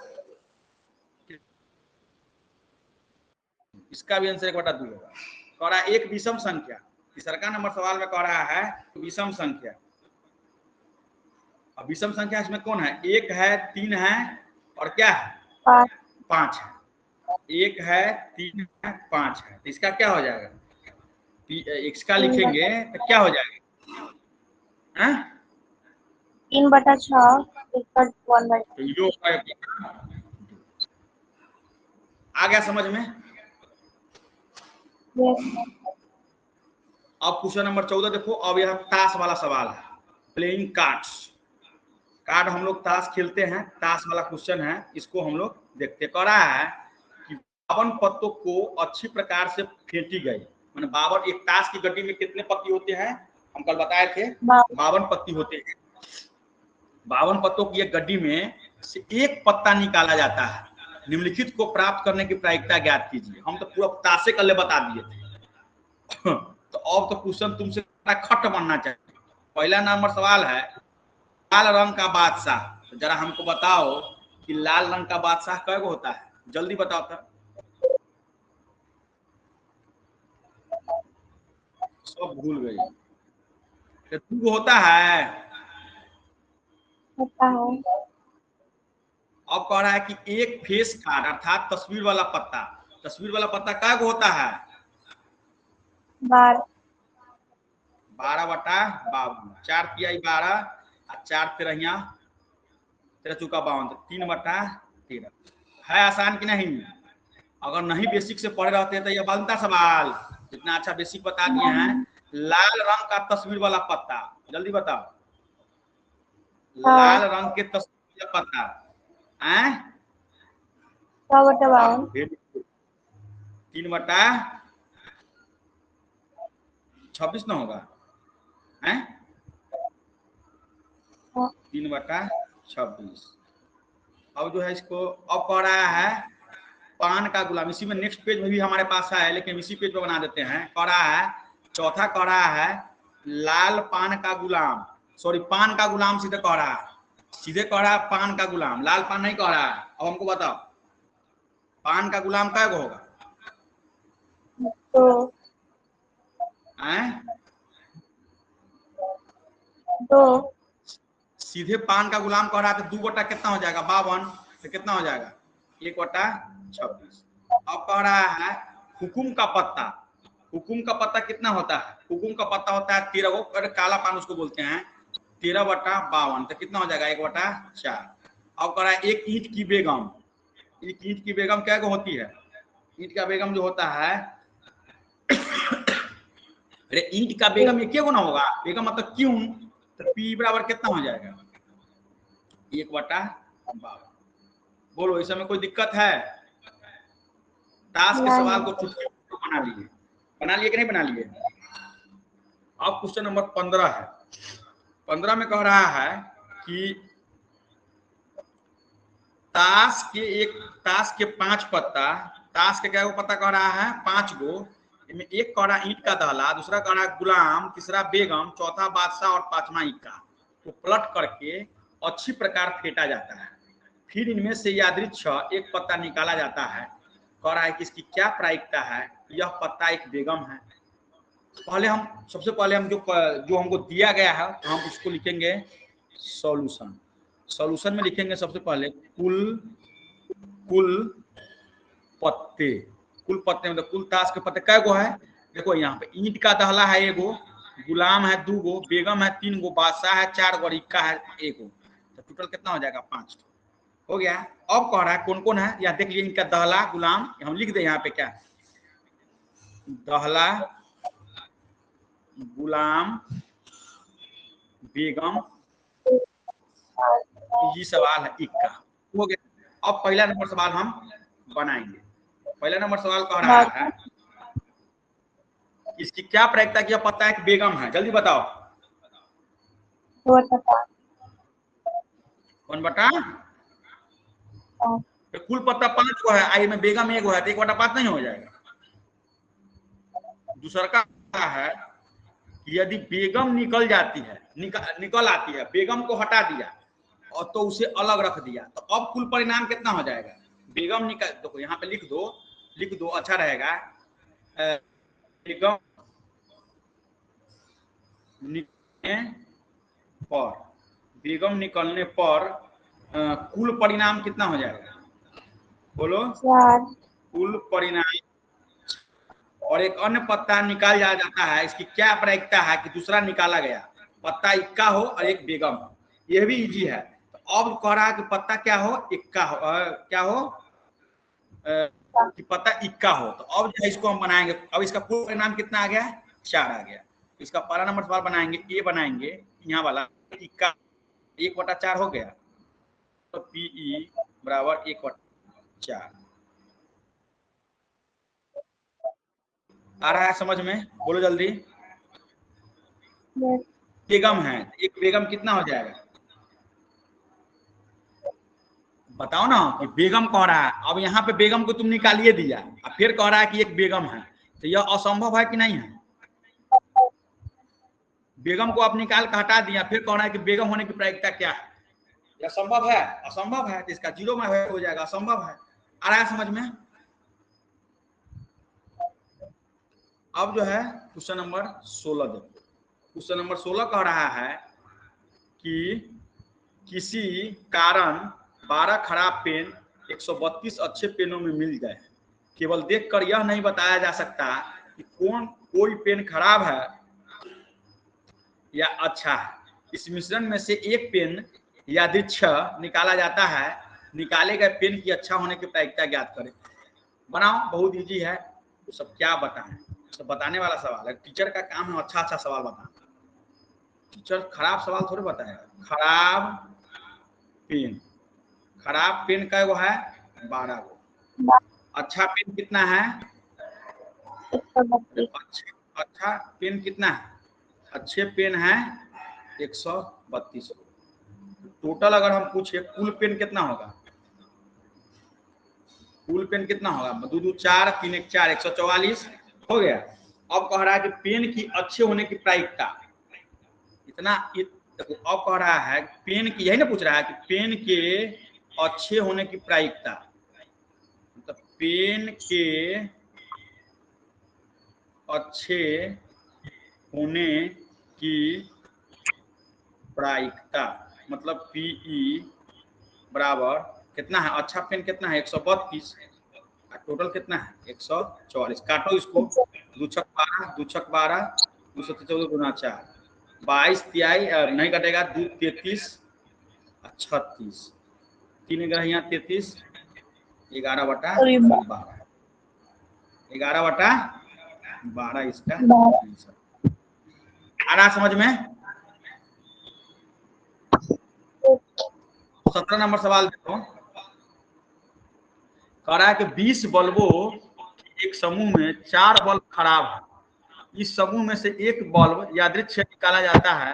इसका भी आंसर 1/2 होगा। कह रहा है एक विषम संख्या। तीसरा नंबर सवाल में कह रहा है विषम संख्या। अब विषम संख्या इसमें कौन है? 1 है, 3 है और क्या है? 5 है। 1 है, 3 है, 5 है, तो इसका क्या हो जाएगा? इसका लिखेंगे तो क्या हो जाएगा? 3/6 आ गया समझ में? अब क्वेश्चन नंबर 14 देखो। अब यह ताश वाला सवाल है, प्लेइंग कार्ड्स। कार्ड हम लोग ताश खेलते हैं, ताश वाला क्वेश्चन है, इसको हम लोग देखते। कह रहा है कि 52 पत्तों को अच्छी प्रकार से फेंटी गई। मैंने 52, एक ताश की गड्डी में कितने पत्ती होते हैं? हम कल बताए थे 52 पत्ती होते हैं। 52 पत्तों की एक गड्डी में से एक पत्ता निकाला जाता है। निम्नलिखित को प्राप्त करने की प्रायिकता ज्ञात कीजिए। हम तो पूरा ताशे कल्ले बता दिए थे। तो अब तो क्वेश्चन तुमसे खट बनना चाहिए। पहला नंबर सवाल है लाल रंग का बादशाह। तो जरा हमको बताओ कि लाल रंग का बादशाह कै गो होता है? जल्दी बताओ तो। सब भूल गई। 2 गो होता है। अब कह रहा है कि एक फेस कार्ड अर्थात तस्वीर वाला पत्ता। तस्वीर वाला पत्ता कै गो होता है? 12/52। 4 तिहाई 12 और 4 तेरहिया 13 चौका 52, 3/13 है। आसान कि नहीं? अगर नहीं बेसिक से पढ़े रहते तो यह बनता सवाल। इतना अच्छा बेसिक बता दिए हैं। लाल रंग का तस्वीर वाला पत्ता, जल्दी बताओ। लाल रंग के तस्वीर वाला पत्ता 3/26 ना होगा? 3/26। अब जो है इसको, अब कह रहा है पान का गुलाम। इसी में नेक्स्ट पेज में भी हमारे पास है, लेकिन इसी पेज पे बना देते हैं। कह रहा है चौथा, कह रहा है लाल पान का गुलाम, सॉरी पान का गुलाम सीधे कह रहा है, सीधे कह रहा है पान का गुलाम, लाल पान नहीं कह रहा है। अब हमको बताओ पान का गुलाम कै गो होगा? दो। सीधे पान का गुलाम कह रहा है तो 2 बटा कितना हो जाएगा? 52। तो कितना हो जाएगा? 1/26। अब कह रहा है हुकुम का पत्ता। हुकुम का पत्ता कितना होता है? हुकुम का पत्ता होता है 13 गो, काला पान उसको बोलते हैं। 13/52 तो कितना हो जाएगा? 1/4। अब कह रहा है एक ईंट की बेगम। एक ईंट की बेगम क्या होती है? ईंट का बेगम जो होता है अरे ईंट का बेगम एक गुना होगा, बेगम मतलब क्यों, तो पी बराबर कितना हो जाएगा 1/12। बोलो इस समय कोई दिक्कत है? टास्क के सवाल को चुटकी बना लिए कि नहीं बना लिए? अब क्वेश्चन नंबर 15 है। 15 में कह रहा है कि ताश के 5 पत्ता, ताश के क्या पत्ता कह रहा है 5 गो, एक कह रहा ईंट का दहला, दूसरा कह रहा गुलाम, तीसरा बेगम, चौथा बादशाह और पांचवा इक्का। तो पलट करके अच्छी प्रकार फेंटा जाता है, फिर इनमें से यादृच्छ एक पत्ता निकाला जाता है। कह रहा है कि इसकी क्या प्रायिकता है, यह पत्ता एक बेगम है। सबसे पहले हम जो हमको दिया गया है तो हम उसको लिखेंगे सॉल्यूशन में लिखेंगे सबसे पहले कुल पत्ते मतलब कुल ताश के पत्ते कै गो है, देखो यहाँ पे ईंट का दहला है एगो, गुलाम है 2 गो, बेगम है 3 गो, बादशाह है 4 गो और इक्का है 1 गो, तो टोटल कितना हो जाएगा 5 हो गया। अब कह रहा है कौन कौन है, यहाँ देख लीजिए इनका दहला गुलाम, हम लिख दे यहाँ पे क्या दहला गुलाम बेगम, ये सवाल है इक्का हो गया। अब पहला नंबर सवाल हम बनाएंगे। पहला नंबर सवाल कह रहा है इसकी क्या प्रायिकता किया, पता है बेगम है, जल्दी बताओ 1/5। कुल पत्ता 5 को है, आई में बेगम 1 है तो 1/5 नहीं हो जाएगा। दूसरा का है कि यदि बेगम निकल जाती है, निकल आती है, बेगम को हटा दिया और तो उसे अलग रख दिया, तो अब कुल परिणाम कितना हो जाएगा, बेगम निकल, देखो यहाँ पे लिख दो अच्छा रहेगा, बेगम निकलने पर कुल परिणाम कितना हो जाएगा, बोलो 4। कुल परिणाम। और एक अन्य पत्ता निकाल जाता है, इसकी क्या प्रायिकता है कि दूसरा निकाला गया पत्ता इक्का हो और एक बेगम हो, यह भी इजी है। तो अब कह रहा है कि पत्ता क्या हो, इक्का हो, क्या हो कि पत्ता इक्का हो, तो अब जो है इसको हम बनाएंगे। अब इसका कुल परिणाम कितना आ गया 4 आ गया। इसका पहला नंबर सवाल बनाएंगे, ये बनाएंगे यहाँ वाला इक्का 1/4 हो गया, तो पीई बराबर 1/4 आ रहा है समझ में, बोलो जल्दी। बेगम है, एक बेगम कितना हो जाएगा बताओ ना, बेगम कह रहा है, अब यहाँ पे बेगम को तुम निकालिए दिया और फिर कह रहा है कि एक बेगम है, तो यह असंभव है कि नहीं है। बेगम को आप निकाल कर हटा दिया, फिर कह रहा है कि बेगम होने की प्रायिकता क्या है, यह संभव है, असंभव है, तो इसका 0 में हो जाएगा, असंभव है। आ रहा है समझ में। अब जो है क्वेश्चन नंबर 16 देखो, क्वेश्चन नंबर 16 कह रहा है कि किसी कारण 12 खराब पेन 132 अच्छे पेनों में मिल गए, केवल देखकर यह नहीं बताया जा सकता कि कोई पेन खराब है या अच्छा है। इस मिश्रण में से एक पेन यादृच्छ निकाला जाता है, निकाले गए पेन की अच्छा होने की प्रायिकता ज्ञात करें। बनाओ, बहुत इजी है, तो सब क्या बताएं, सब बताने वाला सवाल है, टीचर का काम है अच्छा सवाल बताना, टीचर खराब सवाल थोड़े बताएगा। खराब पेन का वो है 12 गो, अच्छा पेन कितना है 132। अच्छा पेन कितना है, अच्छे पेन है 132 गो। टोटल अगर हम पूछे कुल पेन कितना होगा, कुल पेन कितना होगा 2 2 4 3 1 4 144 हो गया। अब कह रहा है कि पेन की अच्छे होने की प्रायिकता इतना, अब कह रहा है पेन की, यही ना पूछ रहा है कि पेन के अच्छे होने की प्रायिकता, मतलब पेन के अच्छे होने की प्रायिकता, मतलब पीई बराबर कितना है, अच्छा पेन कितना है 132, टोटल कितना है 144, काटो इसको, 2 छक 12 2 छक 12 214 गुना 4 22 तिहाई नहीं कटेगा, 2 33 36 3 ग्रहियां 33 11/12 11/12 इसका आंसर। आ रहा समझ में? 17 नंबर सवाल देखो, कह रहा है कि 20 बल्बों एक समूह में 4 बल्ब खराब है, इस समूह में से एक बल्ब यादृच्छिक निकाला जाता है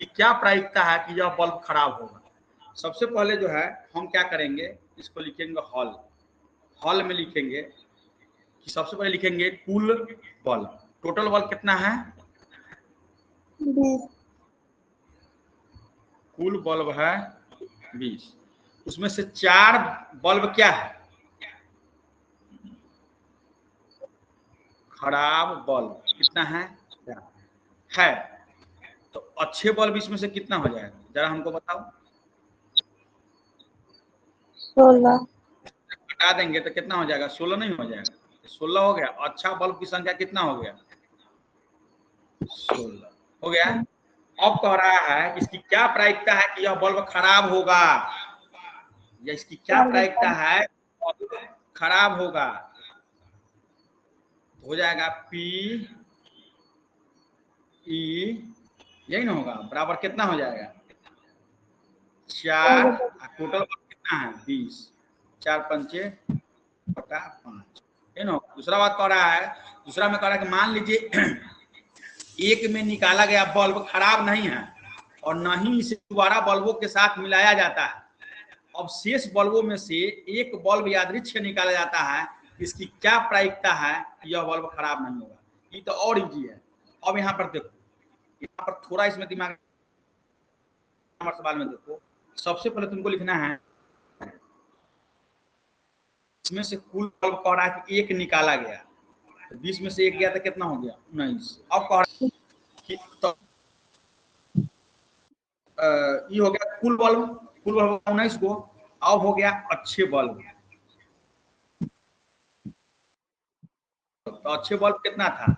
कि क्या प्रायिकता है कि यह बल्ब खराब होगा। सबसे पहले जो है हम क्या करेंगे, इसको लिखेंगे हॉल। हॉल में लिखेंगे कि सबसे पहले लिखेंगे कुल बल्ब। टोटल बल्ब कितना है? 20। कुल बल्ब है 20, उसमें से 4 बल्ब क्या है? खराब बल्ब। कितना है? तो अच्छे बल्ब इसमें से कितना हो जाएगा, जरा हमको बताओ। 16। हटा देंगे तो कितना हो जाएगा? 16 नहीं हो जाएगा? 16 हो गया। अच्छा बल्ब की संख्या कितना हो गया? 16 हो गया। अब कह रहा है कि इसकी क्या प्रायिकता है कि यह बल्ब खराब होगा, या इसकी क्या प्रायिकता है बल्ब खराब होगा। हो जाएगा पी ई, यही ना होगा, बराबर कितना हो जाएगा? 4। टोटल कितना है? 20। 4 पंचे बटा 5, है ना। दूसरा बात कह रहा है, दूसरा में कह रहा है कि मान लीजिए एक में निकाला गया बल्ब खराब नहीं है और न ही इसे दोबारा बल्बों के साथ मिलाया जाता है। अब शेष बल्बों में से एक बल्ब यादृच्छिक निकाला जाता है, इसकी क्या प्रायिकता है कि यह बल्ब खराब नहीं होगा। ये तो और इजी है। अब यहाँ पर देखो, यहाँ पर थोड़ा इसमें दिमाग सवाल में देखो, सबसे पहले तुमको लिखना है इसमें से कुल बल्ब कह रहा है कि एक निकाला गया, तो 20 में से एक गया तो कितना हो गया? 19। अब कह रहा है कि तो ये हो गया कुल बल्ब 19 को। अब हो गया अच्छे बल्ब, तो अच्छे बल्ब कितना था?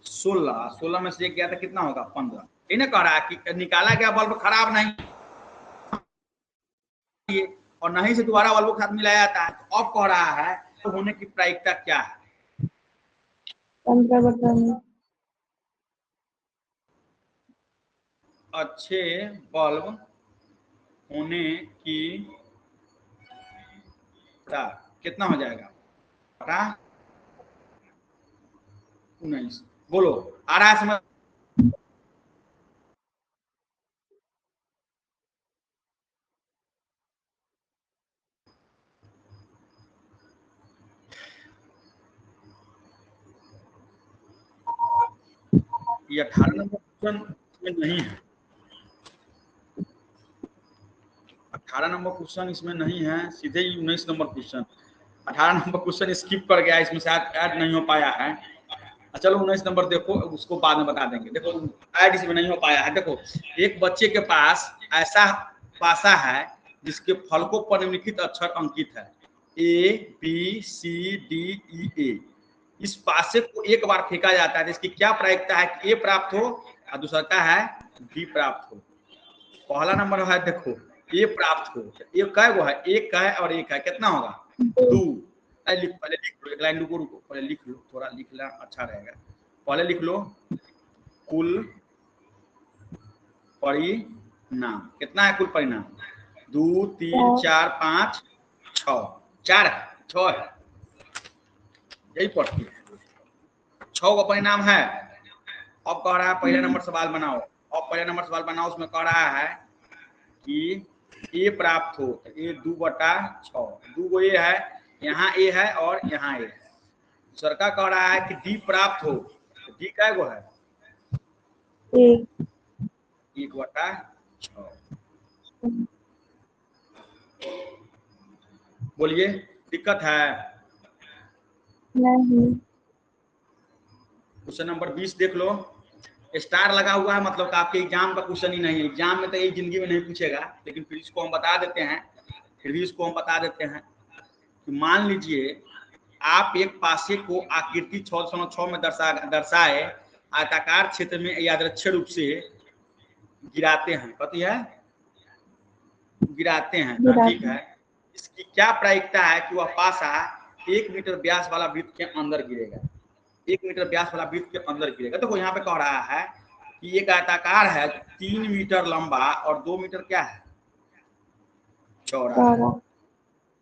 16। 16 में से एक गया तो कितना होगा? 15। इन्हें कह रहा है कि निकाला गया बल्ब खराब नहीं और नहीं से दोबारा बल्बों के साथ मिलाया जाता है। तो अब कह रहा है तो होने की प्रायिकता क्या है? 15/9। अच्छे बल्ब होने की कितना हो जाएगा? बटा 19। बोलो, आ रहा है समझ? ये 18 नंबर क्वेश्चन इसमें नहीं है। 18 नंबर क्वेश्चन इसमें नहीं है, सीधे ही 19 number question. 18 number question skip कर गया, इसमें शायद ऐड नहीं हो पाया है। चलो 19 नंबर देखो, उसको बाद में बता देंगे। देखो ऐड इसमें नहीं हो पाया है। देखो, एक बच्चे के पास ऐसा पासा है जिसके फलकों पर निम्नलिखित अक्षर अंकित है ABCDEA। इस पासे को एक बार फेंका जाता है, जिसकी क्या प्रायिकता है कि ए प्राप्त हो और दूसरा का है बी प्राप्त हो। पहला नंबर है, देखो ए प्राप्त हो, एक कै गो है? एक का है और एक है, कितना होगा? 2। पहले लिख लो, एक लाइन रुको पहले लिख लो, थोड़ा लिखना अच्छा रहेगा। पहले लिख लो कुल परिणाम। कितना है कुल परिणाम? 2 3 4 5 6। 4 है, 6 है, यही पढ़ती है। 6 का परिणाम है। अब कह रहा है पहले नंबर सवाल बनाओ। अब पहले नंबर सवाल बनाओ, उसमें कह रहा है कि ए प्राप्त हो, तो ए 2/6। 2 गो ए है, यहाँ ए है और यहाँ ए है। सरकार कह रहा है कि डी प्राप्त हो, तो डी कै गो है? 1/6। बोलिए, दिक्कत है? नहीं। क्वेश्चन नंबर 20 देख लो, स्टार लगा हुआ है, मतलब आपके एग्जाम का क्वेश्चन ही नहीं है। एग्जाम में तो ये जिंदगी में नहीं पूछेगा, लेकिन फिर इसको हम बता देते हैं। कि मान लीजिए आप एक पासे को आकृति 6/6 में दर्शाए आयताकार क्षेत्र में यादृच्छिक रूप से गिराते हैं। कथी है? गिराते हैं। ठीक है, इसकी क्या प्रायिकता है कि वह पासा 1 मीटर व्यास वाला वृत्त के अंदर गिरेगा? 1 मीटर व्यास वाला वृत्त के अंदर गिरेगा। देखो यहाँ पे कह रहा है कि एक आयताकार है 3 मीटर लंबा और 2 मीटर क्या है चौड़ा है,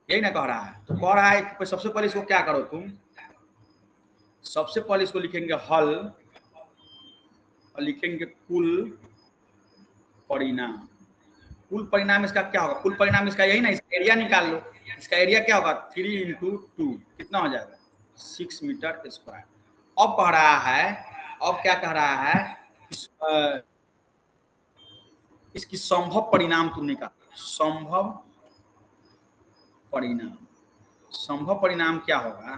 यही ना कह रहा है। तो कह रहा है कि सबसे पहले इसको क्या करो तुम, सबसे पहले इसको लिखेंगे हल और लिखेंगे कुल परिणाम। कुल परिणाम इसका क्या होगा, कुल परिणाम इसका यही ना, इसका एरिया निकाल लो। इसका एरिया क्या होगा 3 × 2 कितना हो जाएगा 6 मीटर स्क्वायर। अब कह रहा है, अब क्या कह रहा है, इसकी संभव परिणाम तुम निकाल। संभव परिणाम, संभव परिणाम क्या होगा,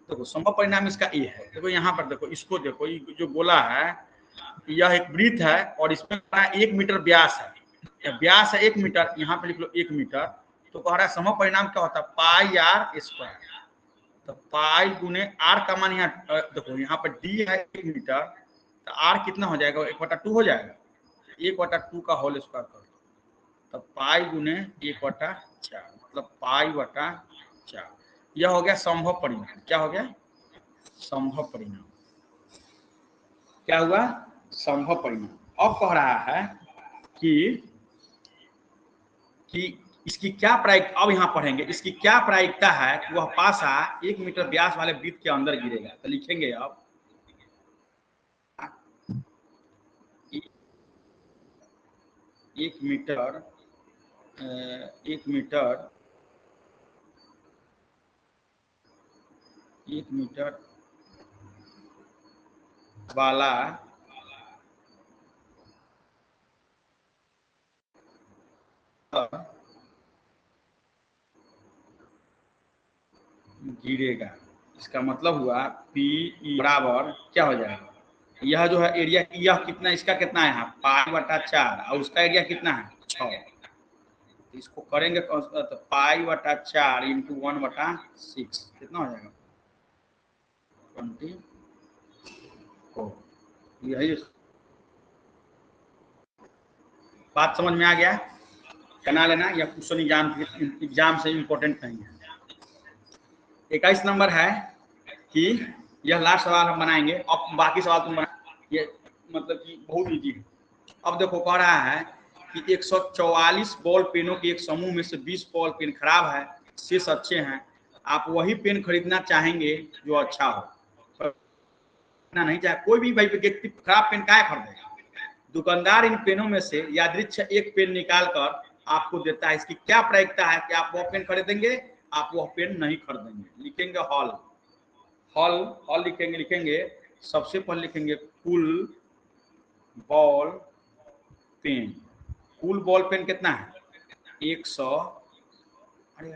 देखो संभव परिणाम इसका ये है, देखो यहाँ पर देखो, इसको देखो, ये जो गोला है यह एक वृत्त है और इसमें 1 मीटर व्यास है, व्यास है 1 मीटर, यहाँ पे लिख लो 1 मीटर। तो कह रहा है संभव परिणाम क्या होता है पाई आर स्क्वायर। तो पाई गुने आर का मान यहाँ देखो, यहाँ पर डी है 1 मीटर, तो आर कितना हो जाएगा 1/2 हो जाएगा, 1/2 का होल स्क्वायर कर, तो पाई गुने 1/4 मतलब पाई/4। यह हो गया संभव परिणाम। क्या हो गया संभव परिणाम, क्या हुआ संभव परिणाम। अब कह रहा है कि इसकी क्या प्रायिकता, अब यहाँ पढ़ेंगे इसकी क्या प्रायिकता है कि वह पासा 1 मीटर व्यास वाले वृत्त के अंदर गिरेगा। तो लिखेंगे अब 1 मीटर 1 मीटर 1 मीटर वाला गिरेगा। इसका मतलब हुआ पी बराबर क्या हो जाएगा, यह जो है एरिया, यह कितना, इसका कितना है यहाँ पाई/4 और उसका एरिया कितना है 6। इसको करेंगे तो पाई/4 × 1/6 कितना हो जाएगा 24। यही बात समझ में आ गया, बना लेना, यह क्वेश्चन एग्जाम से इम्पोर्टेंट नहीं है। 21 नंबर है कि यह लास्ट सवाल हम बनाएंगे, अब बाकी सवाल तुम बना, ये मतलब कि बहुत इजी है। अब देखो कह रहा है कि 144 बॉल पेनों के एक समूह में से 20 बॉल पेन खराब है, शेष अच्छे हैं। आप वही पेन खरीदना चाहेंगे जो अच्छा हो, नहीं चाहे कोई भी भाई व्यक्ति खराब पेन काहे खरीदेगा। दुकानदार इन पेनों में से यादृच्छिक एक पेन निकाल कर आपको देता है। इसकी क्या प्रायिकता है कि आप वह पेन खरीदेंगे, आप वह पेन नहीं खरीदेंगे। लिखेंगे हॉल, हॉल हॉल लिखेंगे सबसे पहले लिखेंगे कुल बॉल पेन। कुल बॉल पेन कितना है 100, अरे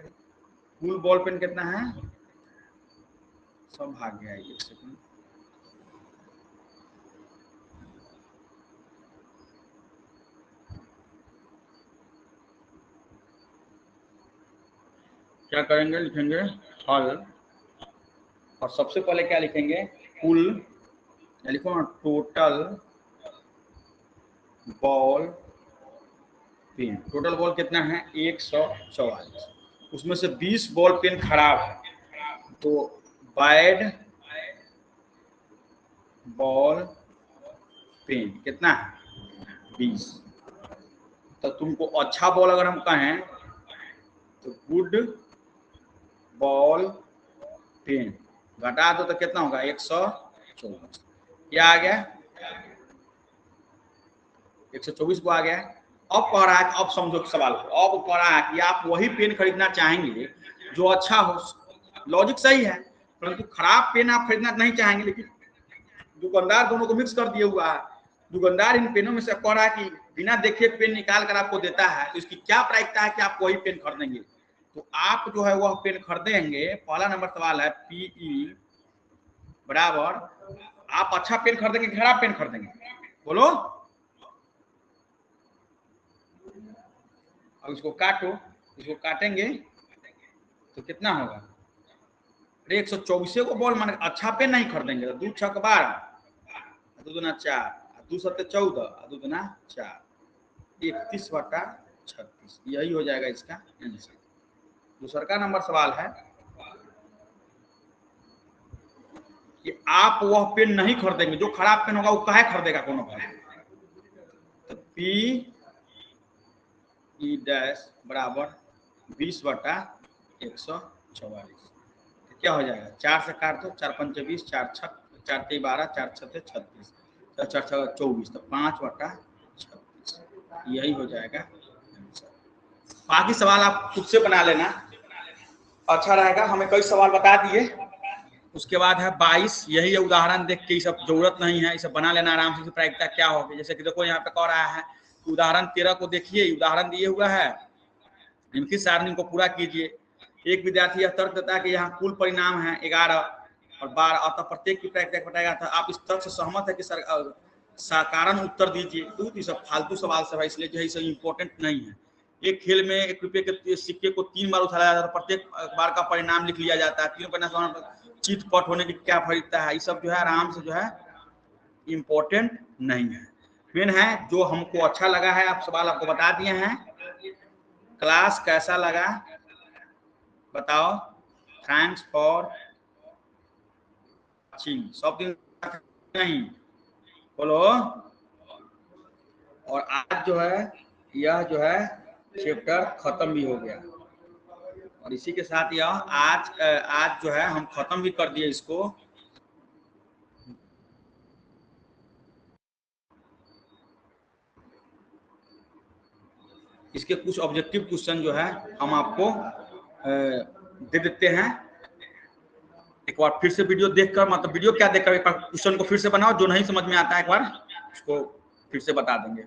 कुल बॉल पेन कितना है, सब भाग गया, 1 सेकंड, क्या करेंगे लिखेंगे हल और सबसे पहले क्या लिखेंगे कुल, लिखो ना total ball pen. Total ball कितना है 144, उसमें से 20 बॉल पेन खराब है, तो बैड बॉल पेन कितना है 20। तो तुमको अच्छा बॉल अगर हम कहें तो गुड बॉल पेन, घटा दो तो कितना होगा 124, क्या आ गया 124 को आ गया। अब कह रहा है, अब समझो सवाल को, अब कह रहा है कि आप वही पेन खरीदना चाहेंगे जो अच्छा हो। लॉजिक सही है, परंतु खराब पेन आप खरीदना नहीं चाहेंगे, लेकिन दुकानदार दोनों को मिक्स कर दिया हुआ है। दुकानदार इन पेनों में से कह रहा है कि बिना देखे पेन निकाल कर आपको देता है, तो इसकी क्या प्रायिकता है कि आप वही पेन खरीदेंगे। तो आप जो है वह पेन खरीदेंगे। पहला नंबर सवाल है पीई बराबर, आप अच्छा पेन खरीदेंगे खराब पेन खरीदेंगे, बोलो। अब इसको काटो, इसको काटेंगे तो कितना होगा 124 को बॉल मान, अच्छा पेन नहीं खरीदेंगे तो 2 × 6 = 12, 2 × 2 = 4, 2 × 7 = 14, 2 × 2 = 4, 31/36 यही हो जाएगा इसका आंसर। दूसरा का नंबर सवाल है कि आप वह पेन नहीं खरीदेंगे जो खराब पेन होगा, वो काहे खरीदेगा कोनो भाई, पी ई डैश बराबर 20/144। क्या हो जाएगा, 4 से काट दो, 4 पंचे 20, 4 छक 4 ते 12, 4 छते 36, 4 4 24, तो 5/36 यही हो जाएगा। बाकी सवाल आप खुद से बना लेना, अच्छा रहेगा। हमें कई सवाल बता दिए। उसके बाद है 22, यही उदाहरण देख के, सब जरूरत नहीं है, इसे बना लेना आराम से, प्रायिकता क्या होगी। जैसे कि देखो यहाँ पे कह रहा है उदाहरण 13 को देखिए, उदाहरण दिए हुआ है, निम्नलिखित सारणी को पूरा कीजिए। एक विद्यार्थी यह तर्क देता है कि यहाँ कुल परिणाम है 11 और 12, अतः प्रत्येक की प्रायिकता बताएगा था। आप इस तर्क से सहमत है कि कारण उत्तर दीजिए। तो ये सब फालतू सवाल सब है, इसलिए जो है इसे इम्पोर्टेंट नहीं है। एक खेल में 1 रुपये के सिक्के को 3 बार उठाया जाता है, प्रत्येक बार का परिणाम लिख लिया जाता है। 3 परिणाम चिट पट होने की क्या फरीकता है, ये सब जो है आराम से जो है इम्पोर्टेंट नहीं है। फिर है जो हमको अच्छा लगा है, आप सवाल आपको बता दिए हैं। क्लास कैसा लगा बताओ, थैंक्स फॉर वाचिंग, सब दिन नहीं बोलो। और आज जो है यह जो है चैप्टर खत्म भी हो गया, और इसी के साथ यह आज जो है हम खत्म भी कर दिए इसको। इसके कुछ ऑब्जेक्टिव क्वेश्चन जो है हम आपको दे देते हैं। एक बार फिर से वीडियो देखकर, मतलब वीडियो क्या देखकर, एक बार क्वेश्चन को फिर से बनाओ, जो नहीं समझ में आता है एक बार उसको फिर से बता देंगे।